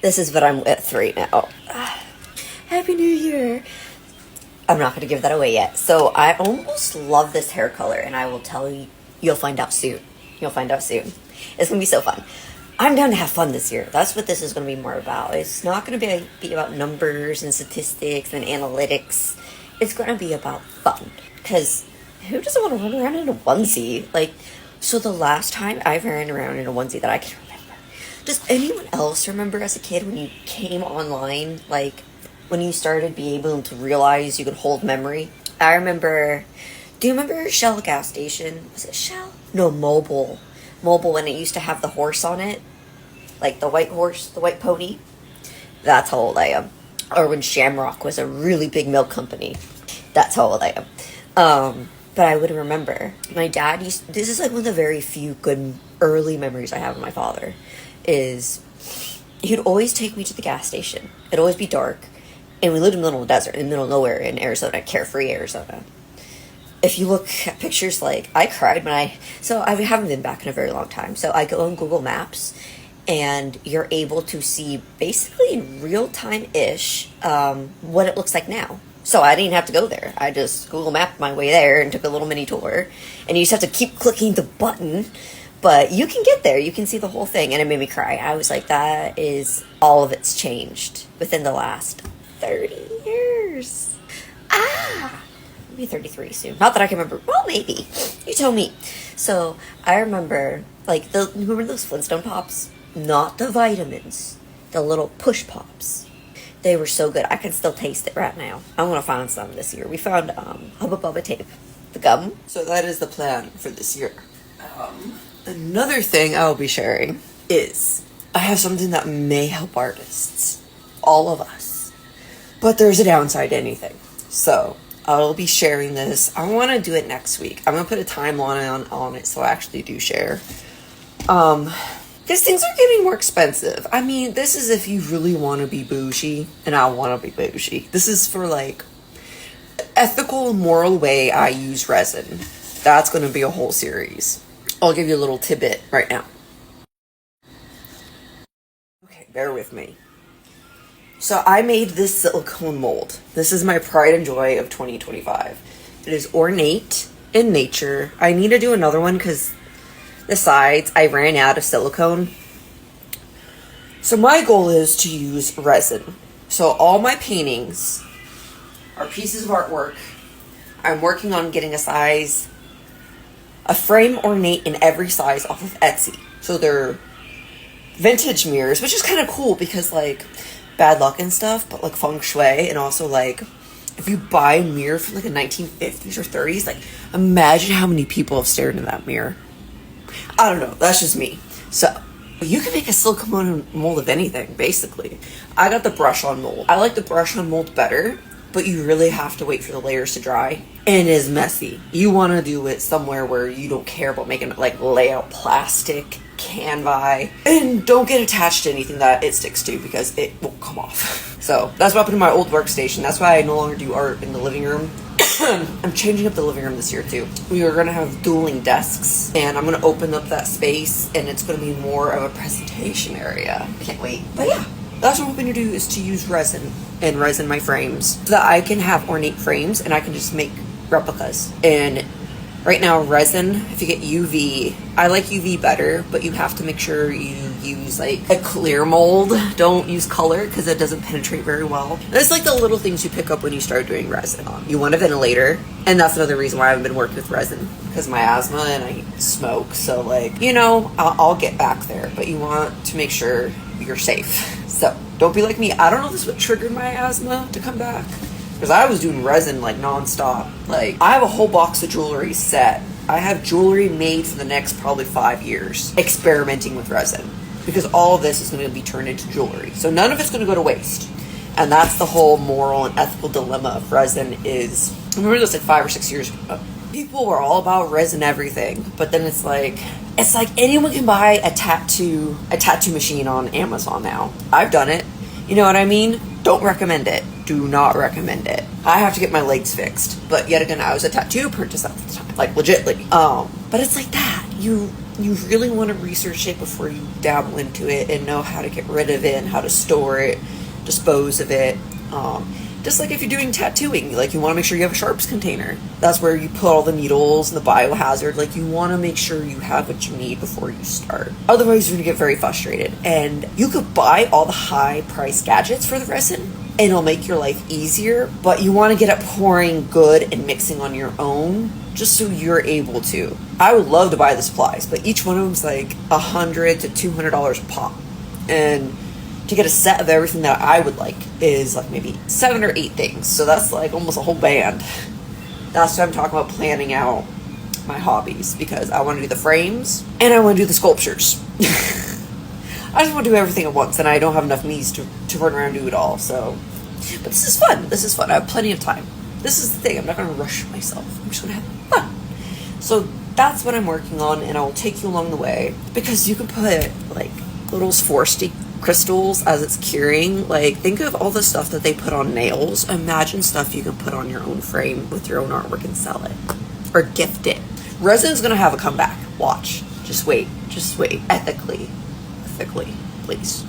This is what I'm with right now. Happy New Year. I'm not going to give that away yet. So I almost love this hair color, and I will tell you, you'll find out soon. You'll find out soon. It's going to be so fun. I'm down to have fun this year. That's what this is going to be more about. It's not going to be about numbers and statistics and analytics. It's going to be about fun. Because who doesn't want to run around in a onesie? Like, so the last time I ran around in a onesie that I can remember. Does anyone else remember as a kid when you came online, like, when you started being able to realize you could hold memory? I remember, do you remember Shell gas station? Was it Shell? No, Mobile. Mobile, when it used to have the horse on it. Like the white horse, the white pony. That's how old I am. Or when Shamrock was a really big milk company. That's how old I am. But I would remember. My dad used, this is like one of the very few good early memories I have of my father, is he'd always take me to the gas station. It'd always be dark. And we lived in the middle of the desert, in the middle of nowhere in Arizona, carefree Arizona. If you look at pictures, like, I cried when I haven't been back in a very long time. So I go on Google Maps, and you're able to see basically in real time-ish what it looks like now. So I didn't have to go there. I just Google mapped my way there and took a little mini tour. And you just have to keep clicking the button. But you can get there. You can see the whole thing. And it made me cry. I was like, that is, all of it's changed within the last 30 years. I'll be 33 soon. Not that I can remember. Well, maybe. You tell me. So I remember, like, remember those Flintstone Pops? Not the vitamins. The little push pops. They were so good. I can still taste it right now. I'm going to find some this year. We found Hubba Bubba tape. The gum. So that is the plan for this year. Another thing I'll be sharing is I have something that may help artists. All of us. But there's a downside to anything. So I'll be sharing this. I want to do it next week. I'm going to put a timeline on it so I actually do share. Because things are getting more expensive. I mean, this is if you really want to be bougie, and I want to be bougie. This is for, like, ethical, moral way I use resin. That's going to be a whole series. I'll give you a little tidbit right now. Okay, bear with me. So I made this silicone mold. This is my pride and joy of 2025. It is Ornate in nature. I need to do another one because the sides, I ran out of silicone. So my goal is to use resin. So all my paintings are pieces of artwork. I'm working on getting a frame Ornate in every size off of Etsy. So they're vintage mirrors, which is kind of cool because, like, bad luck and stuff, but like feng shui, and also like if you buy a mirror from like the 1950s or 30s, like imagine how many people have stared in that mirror. I don't know, that's just me. So you can make a silicone mold of anything, basically. I got the brush on mold. I like the brush on mold better, but you really have to wait for the layers to dry, and it is messy. You want to do it somewhere where you don't care about making it like layout plastic canvas, and don't get attached to anything that it sticks to because it won't come off. So that's what happened to my old workstation. That's why I no longer do art in the living room. I'm changing up the living room this year too. We are going to have dueling desks, and I'm going to open up that space, and it's going to be more of a presentation area. I can't wait. But yeah, that's what I'm hoping to do, is to use resin and resin my frames so that I can have ornate frames and I can just make replicas. And right now, resin, if you get UV, I like UV better, but you have to make sure you use like a clear mold. Don't use color because it doesn't penetrate very well. It's like the little things you pick up when you start doing resin. You want a ventilator, and that's another reason why I haven't been working with resin, because my asthma and I smoke. So, like, you know, I'll get back there, but you want to make sure you're safe. So don't be like me. I don't know if this is what triggered my asthma to come back, because I was doing resin like nonstop. Like, I have a whole box of jewelry set. I have jewelry made for the next probably 5 years experimenting with resin, because all of this is going to be turned into jewelry. So none of it's going to go to waste. And that's the whole moral and ethical dilemma of resin is, I remember this like 5 or 6 years ago. People were all about resin everything, but then it's like anyone can buy a tattoo machine on Amazon now. I've done it. You know what I mean? Don't recommend it. Do not recommend it. I have to get my legs fixed. But yet again, I was a tattoo apprentice at the time. Like, legitly. But it's like that. you really want to research it before you dabble into it and know how to get rid of it and how to store it, dispose of it. Just like if you're doing tattooing, like you want to make sure you have a sharps container. That's where you put all the needles and the biohazard. Like you want to make sure you have what you need before you start. Otherwise, you're going to get very frustrated. And you could buy all the high price gadgets for the resin and it'll make your life easier, but you want to get it pouring good and mixing on your own just so you're able to. I would love to buy the supplies, but each one of them's like $100 to $200 a pop. And to get a set of everything that I would like is like maybe 7 or 8 things. So that's like almost a whole band. That's why I'm talking about planning out my hobbies, because I want to do the frames and I want to do the sculptures. I just want to do everything at once, and I don't have enough knees to run around and do it all. So, but this is fun. This is fun. I have plenty of time. This is the thing. I'm not going to rush myself. I'm just going to have fun. So that's what I'm working on, and I will take you along the way, because you can put like little Swarovski crystals as it's curing. Like, think of all the stuff that they put on nails. Imagine stuff you can put on your own frame with your own artwork and sell it or gift it. Resin's gonna have a comeback. Watch. Just wait. Just wait. Ethically, please.